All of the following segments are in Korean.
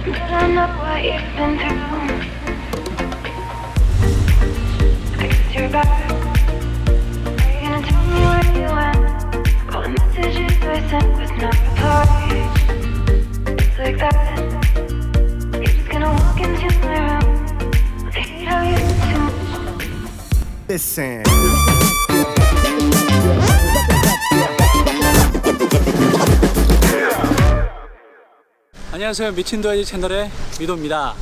But I know what you've been through. I guess you're back. Are you gonna tell me where you went? All the messages I sent with no reply. It's like that. You're just gonna walk into my room. I hate how you do. Listen. 안녕하세요. 미친도야지 채널의 미도입니다.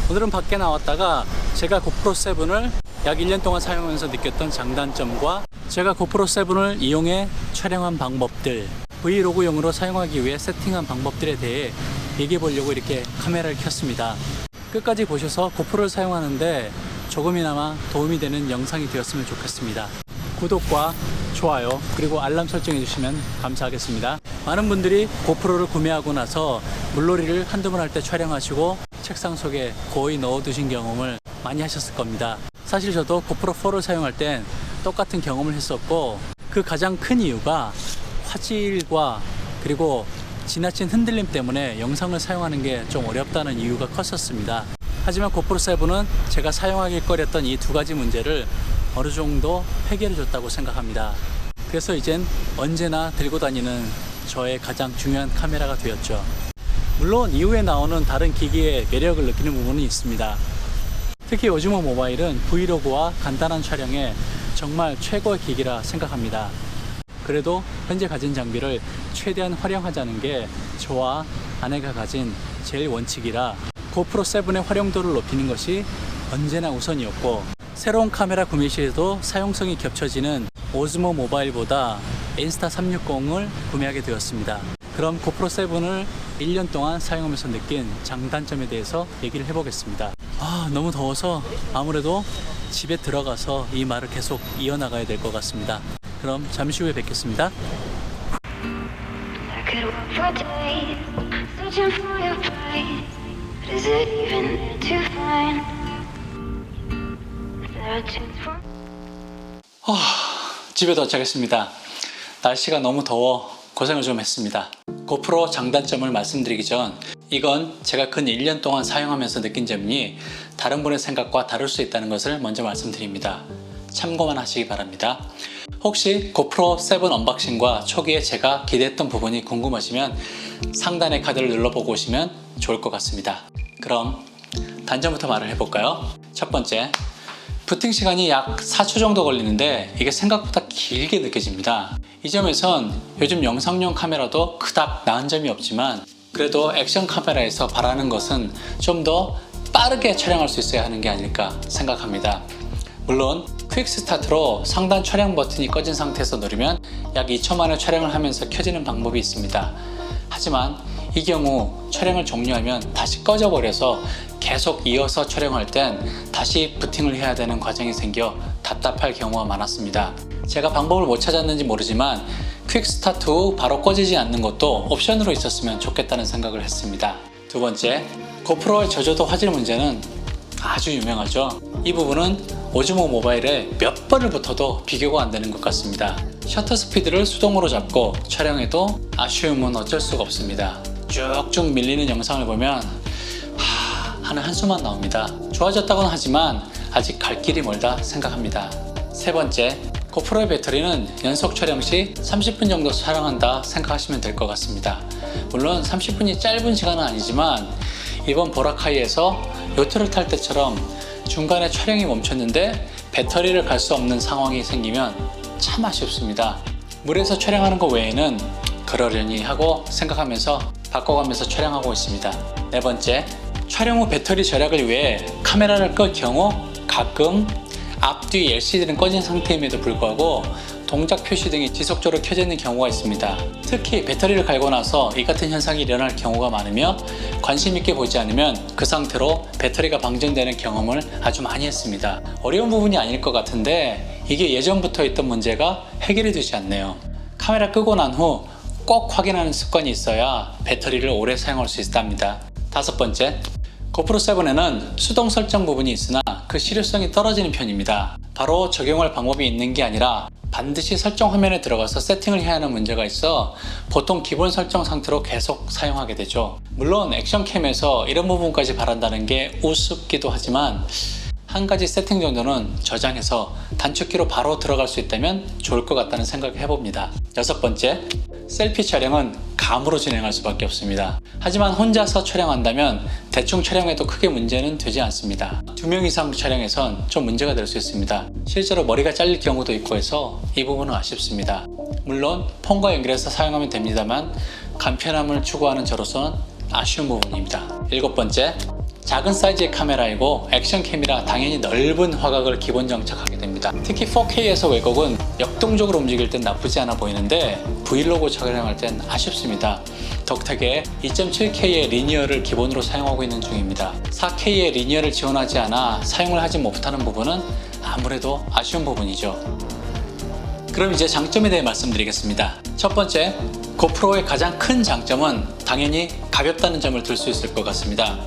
오늘은 밖에 나왔다가 제가 고프로 7을 약 1년 동안 사용하면서 느꼈던 장단점과 제가 고프로 7을 이용해 촬영한 방법들, 브이로그용으로 사용하기 위해 세팅한 방법들에 대해 얘기해 보려고 이렇게 카메라를 켰습니다. 끝까지 보셔서 고프로를 사용하는데 조금이나마 도움이 되는 영상이 되었으면 좋겠습니다. 구독과 좋아요 그리고 알람 설정해 주시면 감사하겠습니다. 많은 분들이 고프로를 구매하고 나서 물놀이를 한두 번 할 때 촬영하시고 책상 속에 거의 넣어두신 경험을 많이 하셨을 겁니다. 사실 저도 고프로 4를 사용할 땐 똑같은 경험을 했었고, 그 가장 큰 이유가 화질과 그리고 지나친 흔들림 때문에 영상을 사용하는 게 좀 어렵다는 이유가 컸었습니다. 하지만 고프로 7은 제가 사용하기 꺼렸던 이 두 가지 문제를 어느 정도 해결해 줬다고 생각합니다. 그래서 이젠 언제나 들고 다니는 저의 가장 중요한 카메라가 되었죠. 물론 이후에 나오는 다른 기기의 매력을 느끼는 부분은 있습니다. 특히 오즈모 모바일은 브이로그와 간단한 촬영에 정말 최고의 기기라 생각합니다. 그래도 현재 가진 장비를 최대한 활용하자는 게 저와 아내가 가진 제일 원칙이라 고프로 7의 활용도를 높이는 것이 언제나 우선이었고, 새로운 카메라 구매 시에도 사용성이 겹쳐지는 오즈모 모바일보다 인스타 360을 구매하게 되었습니다. 그럼 고프로 7을 1년 동안 사용하면서 느낀 장단점에 대해서 얘기를 해보겠습니다. 너무 더워서 아무래도 집에 들어가서 이 말을 계속 이어나가야 될 것 같습니다. 그럼 잠시 후에 뵙겠습니다. I could walk for days, searching for your place. But is it even there to find? Is there a chance for? 집에 도착했습니다. 날씨가 너무 더워 고생을 좀 했습니다. 고프로 장단점을 말씀드리기 전, 이건 제가 근 1년 동안 사용하면서 느낀 점이니 다른 분의 생각과 다를 수 있다는 것을 먼저 말씀드립니다. 참고만 하시기 바랍니다. 혹시 고프로 7 언박싱과 초기에 제가 기대했던 부분이 궁금하시면 상단의 카드를 눌러보고 오시면 좋을 것 같습니다. 그럼 단점부터 말을 해볼까요? 첫 번째, 부팅 시간이 약 4초 정도 걸리는데 이게 생각보다 길게 느껴집니다. 이 점에선 요즘 영상용 카메라도 그닥 나은 점이 없지만, 그래도 액션 카메라에서 바라는 것은 좀 더 빠르게 촬영할 수 있어야 하는 게 아닐까 생각합니다. 물론 퀵 스타트로 상단 촬영 버튼이 꺼진 상태에서 누르면 약 2초 만에 촬영을 하면서 켜지는 방법이 있습니다. 하지만 이 경우 촬영을 종료하면 다시 꺼져버려서 계속 이어서 촬영할 땐 다시 부팅을 해야 되는 과정이 생겨 답답할 경우가 많았습니다. 제가 방법을 못 찾았는지 모르지만 퀵 스타트 후 바로 꺼지지 않는 것도 옵션으로 있었으면 좋겠다는 생각을 했습니다. 두 번째, 고프로의 저조도 화질 문제는 아주 유명하죠. 이 부분은 오즈모 모바일에 몇 번을 붙어도 비교가 안 되는 것 같습니다. 셔터 스피드를 수동으로 잡고 촬영해도 아쉬움은 어쩔 수가 없습니다. 쭉쭉 밀리는 영상을 보면 하는 한숨만 나옵니다. 좋아졌다고는 하지만 아직 갈 길이 멀다 생각합니다. 세 번째, 고프로의 배터리는 연속 촬영 시 30분 정도 촬영한다 생각하시면 될 것 같습니다. 물론 30분이 짧은 시간은 아니지만 이번 보라카이에서 요트를 탈 때처럼 중간에 촬영이 멈췄는데 배터리를 갈 수 없는 상황이 생기면 참 아쉽습니다. 물에서 촬영하는 것 외에는 그러려니 하고 생각하면서 바꿔가면서 촬영하고 있습니다. 네 번째, 촬영 후 배터리 절약을 위해 카메라를 끌 경우 가끔 앞뒤 LCD는 꺼진 상태임에도 불구하고 동작 표시 등이 지속적으로 켜져 있는 경우가 있습니다. 특히 배터리를 갈고 나서 이 같은 현상이 일어날 경우가 많으며 관심 있게 보지 않으면 그 상태로 배터리가 방전되는 경험을 아주 많이 했습니다. 어려운 부분이 아닐 것 같은데 이게 예전부터 있던 문제가 해결이 되지 않네요. 카메라 끄고 난 후 꼭 확인하는 습관이 있어야 배터리를 오래 사용할 수 있답니다. 다섯 번째, 고프로 7에는 수동 설정 부분이 있으나 그 실효성이 떨어지는 편입니다. 바로 적용할 방법이 있는 게 아니라 반드시 설정 화면에 들어가서 세팅을 해야 하는 문제가 있어 보통 기본 설정 상태로 계속 사용하게 되죠. 물론 액션캠에서 이런 부분까지 바란다는 게 우습기도 하지만 한 가지 세팅 정도는 저장해서 단축키로 바로 들어갈 수 있다면 좋을 것 같다는 생각을 해봅니다. 6번째, 셀피 촬영은 감으로 진행할 수밖에 없습니다. 하지만 혼자서 촬영한다면 대충 촬영해도 크게 문제는 되지 않습니다. 2명 이상 촬영해선 좀 문제가 될 수 있습니다. 실제로 머리가 잘릴 경우도 있고 해서 이 부분은 아쉽습니다. 물론 폰과 연결해서 사용하면 됩니다만 간편함을 추구하는 저로서는 아쉬운 부분입니다. 7번째, 작은 사이즈의 카메라이고 액션캠이라 당연히 넓은 화각을 기본 장착하게 됩니다. 특히 4K에서 왜곡은 역동적으로 움직일 땐 나쁘지 않아 보이는데 브이로그 촬영할 땐 아쉽습니다. 덕택에 2.7K의 리니어를 기본으로 사용하고 있는 중입니다. 4K의 리니어를 지원하지 않아 사용을 하지 못하는 부분은 아무래도 아쉬운 부분이죠. 그럼 이제 장점에 대해 말씀드리겠습니다. 첫 번째, 고프로의 가장 큰 장점은 당연히 가볍다는 점을 들 수 있을 것 같습니다.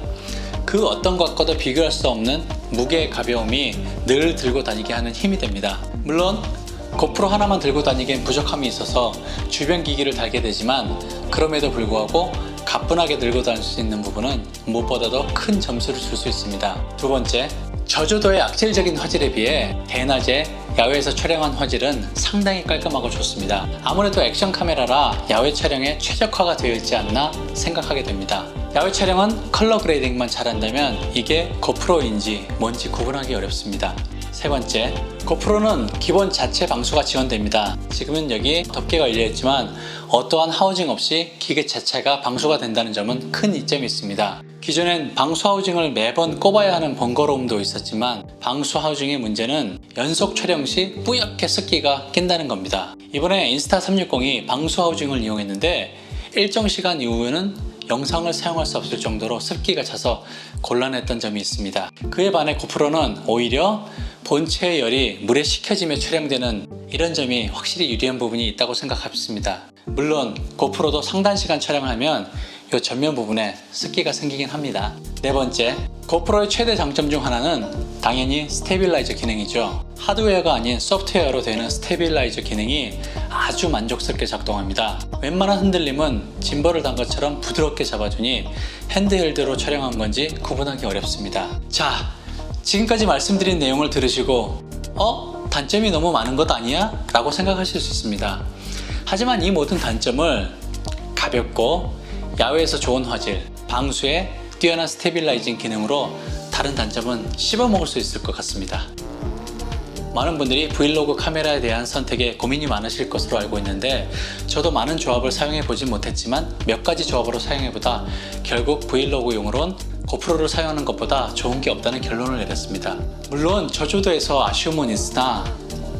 그 어떤 것과도 비교할 수 없는 무게의 가벼움이 늘 들고 다니게 하는 힘이 됩니다. 물론 고프로 하나만 들고 다니기엔 부족함이 있어서 주변 기기를 달게 되지만 그럼에도 불구하고 가뿐하게 들고 다닐 수 있는 부분은 무엇보다도 큰 점수를 줄 수 있습니다. 두 번째, 저조도의 악질적인 화질에 비해 대낮에 야외에서 촬영한 화질은 상당히 깔끔하고 좋습니다. 아무래도 액션 카메라라 야외 촬영에 최적화가 되어 있지 않나 생각하게 됩니다. 야외 촬영은 컬러 그레이딩만 잘한다면 이게 고프로인지 뭔지 구분하기 어렵습니다. 세 번째, 고프로는 기본 자체 방수가 지원됩니다. 지금은 여기 덮개가 열려있지만 어떠한 하우징 없이 기계 자체가 방수가 된다는 점은 큰 이점이 있습니다. 기존엔 방수 하우징을 매번 꼽아야 하는 번거로움도 있었지만 방수 하우징의 문제는 연속 촬영 시 뿌옇게 습기가 낀다는 겁니다. 이번에 인스타360이 방수 하우징을 이용했는데 일정 시간 이후에는 영상을 사용할 수 없을 정도로 습기가 차서 곤란했던 점이 있습니다. 그에 반해 고프로는 오히려 본체의 열이 물에 식혀지며 촬영되는 이런 점이 확실히 유리한 부분이 있다고 생각했습니다. 물론 고프로도 상당 시간 촬영을 하면 이 전면 부분에 습기가 생기긴 합니다. 네 번째, 고프로의 최대 장점 중 하나는 당연히 스테빌라이저 기능이죠. 하드웨어가 아닌 소프트웨어로 되는 스테빌라이저 기능이 아주 만족스럽게 작동합니다. 웬만한 흔들림은 짐벌을 단 것처럼 부드럽게 잡아주니 핸드헬드로 촬영한 건지 구분하기 어렵습니다. 자, 지금까지 말씀드린 내용을 들으시고 단점이 너무 많은 것 아니야? 라고 생각하실 수 있습니다. 하지만 이 모든 단점을 가볍고 야외에서 좋은 화질, 방수에 뛰어난 스테빌라이징 기능으로 다른 단점은 씹어먹을 수 있을 것 같습니다. 많은 분들이 브이로그 카메라에 대한 선택에 고민이 많으실 것으로 알고 있는데 저도 많은 조합을 사용해 보진 못했지만 몇 가지 조합으로 사용해보다 결국 브이로그용으론 고프로를 사용하는 것보다 좋은 게 없다는 결론을 내렸습니다. 물론 저조도에서 아쉬움은 있으나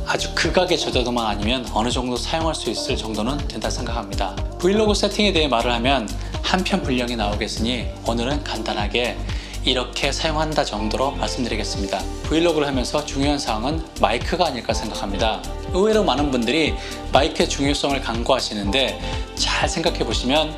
아주 극악의 저조도만 아니면 어느 정도 사용할 수 있을 정도는 된다 생각합니다. 브이로그 세팅에 대해 말을 하면 한편 분량이 나오겠으니 오늘은 간단하게 이렇게 사용한다 정도로 말씀드리겠습니다. 브이로그를 하면서 중요한 사항은 마이크가 아닐까 생각합니다. 의외로 많은 분들이 마이크의 중요성을 간과하시는데 잘 생각해 보시면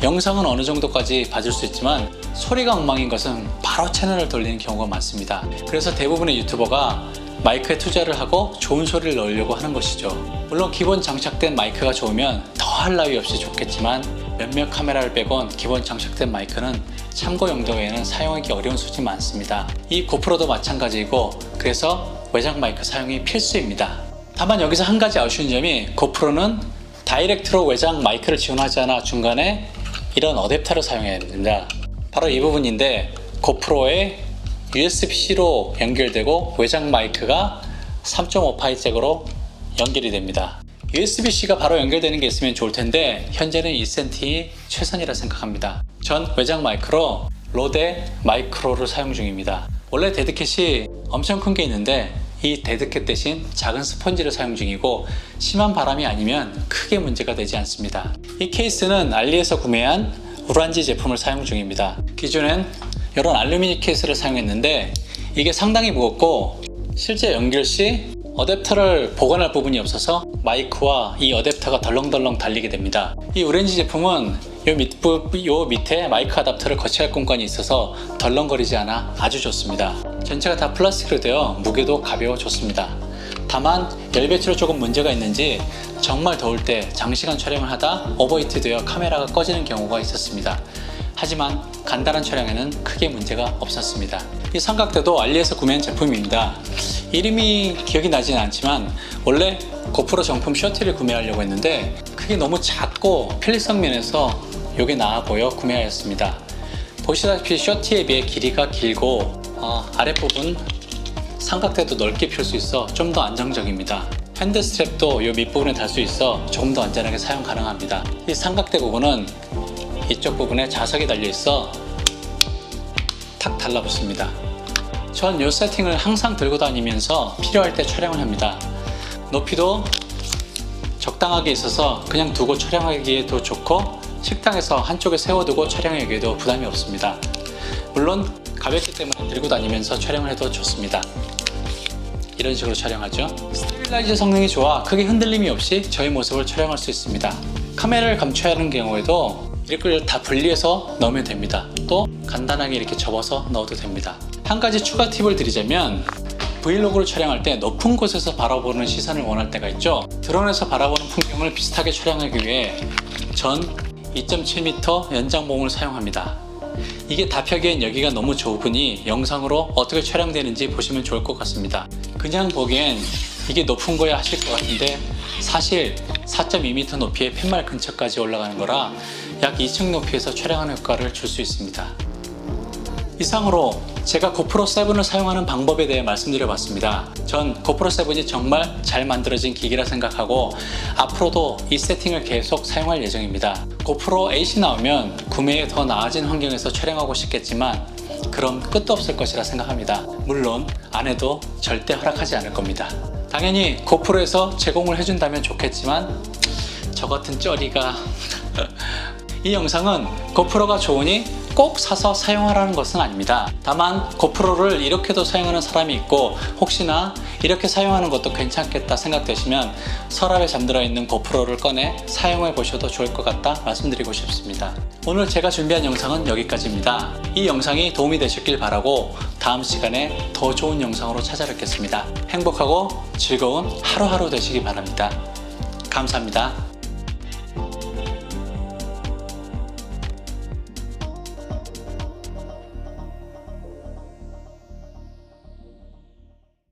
영상은 어느 정도까지 봐줄 수 있지만 소리가 엉망인 것은 바로 채널을 돌리는 경우가 많습니다. 그래서 대부분의 유튜버가 마이크에 투자를 하고 좋은 소리를 넣으려고 하는 것이죠. 물론 기본 장착된 마이크가 좋으면 더할 나위 없이 좋겠지만 몇몇 카메라를 빼곤 기본 장착된 마이크는 참고 용도 외에는 사용하기 어려운 수준이 많습니다. 이 고프로도 마찬가지이고 그래서 외장 마이크 사용이 필수입니다. 다만 여기서 한 가지 아쉬운 점이 고프로는 다이렉트로 외장 마이크를 지원하지 않아 중간에 이런 어댑터를 사용해야 됩니다. 바로 이 부분인데 고프로에 USB-C로 연결되고 외장 마이크가 3.5파이 잭으로 연결이 됩니다. USB-C가 바로 연결되는 게 있으면 좋을 텐데 현재는 2cm이 최선이라 생각합니다. 전 외장 마이크로 로데 마이크로를 사용 중입니다. 원래 데드캣이 엄청 큰 게 있는데 이 데드캣 대신 작은 스펀지를 사용 중이고 심한 바람이 아니면 크게 문제가 되지 않습니다. 이 케이스는 알리에서 구매한 우란지 제품을 사용 중입니다. 기존엔 이런 알루미늄 케이스를 사용했는데 이게 상당히 무겁고 실제 연결 시 어댑터를 보관할 부분이 없어서 마이크와 이 어댑터가 덜렁덜렁 달리게 됩니다. 이 우렌지 제품은 요 밑에 마이크 어댑터를 거치할 공간이 있어서 덜렁거리지 않아 아주 좋습니다. 전체가 다 플라스틱으로 되어 무게도 가벼워 좋습니다. 다만 열 배출에 조금 문제가 있는지 정말 더울 때 장시간 촬영을 하다 오버히트 되어 카메라가 꺼지는 경우가 있었습니다. 하지만 간단한 촬영에는 크게 문제가 없었습니다. 이 삼각대도 알리에서 구매한 제품입니다. 이름이 기억이 나지는 않지만 원래 고프로 정품 셔티를 구매하려고 했는데 크게 너무 작고 편리성 면에서 이게 나아 보여 구매하였습니다. 보시다시피 셔티에 비해 길이가 길고 아랫부분 삼각대도 넓게 펼 수 있어 좀 더 안정적입니다. 핸드 스트랩도 이 밑부분에 달 수 있어 조금 더 안전하게 사용 가능합니다. 이 삼각대 부분은 이쪽 부분에 자석이 달려 있어 탁 달라붙습니다. 전 이 세팅을 항상 들고 다니면서 필요할 때 촬영을 합니다. 높이도 적당하게 있어서 그냥 두고 촬영하기에도 좋고 식당에서 한쪽에 세워두고 촬영하기에도 부담이 없습니다. 물론 가볍기 때문에 들고 다니면서 촬영을 해도 좋습니다. 이런 식으로 촬영하죠. 스테빌라이저 성능이 좋아 크게 흔들림이 없이 저의 모습을 촬영할 수 있습니다. 카메라를 감춰야 하는 경우에도 이렇게 다 분리해서 넣으면 됩니다. 또 간단하게 이렇게 접어서 넣어도 됩니다. 한 가지 추가 팁을 드리자면 브이로그를 촬영할 때 높은 곳에서 바라보는 시선을 원할 때가 있죠. 드론에서 바라보는 풍경을 비슷하게 촬영하기 위해 전 2.7m 연장봉을 사용합니다. 이게 답하기엔 여기가 너무 좁으니 영상으로 어떻게 촬영되는지 보시면 좋을 것 같습니다. 그냥 보기엔 이게 높은 거야 하실 것 같은데 사실 4.2m 높이의 팻말 근처까지 올라가는 거라 약 2층 높이에서 촬영하는 효과를 줄 수 있습니다. 이상으로 제가 고프로 7을 사용하는 방법에 대해 말씀드려봤습니다. 전 고프로 7이 정말 잘 만들어진 기기라 생각하고 앞으로도 이 세팅을 계속 사용할 예정입니다. 고프로 8이 나오면 구매에 더 나아진 환경에서 촬영하고 싶겠지만 그럼 끝도 없을 것이라 생각합니다. 물론 안 해도 절대 허락하지 않을 겁니다. 당연히 고프로에서 제공을 해준다면 좋겠지만 저 같은 쩌리가 이 영상은 고프로가 좋으니 꼭 사서 사용하라는 것은 아닙니다. 다만 고프로를 이렇게도 사용하는 사람이 있고 혹시나 이렇게 사용하는 것도 괜찮겠다 생각되시면 서랍에 잠들어 있는 고프로를 꺼내 사용해 보셔도 좋을 것 같다 말씀드리고 싶습니다. 오늘 제가 준비한 영상은 여기까지입니다. 이 영상이 도움이 되셨길 바라고 다음 시간에 더 좋은 영상으로 찾아뵙겠습니다. 행복하고 즐거운 하루하루 되시기 바랍니다. 감사합니다.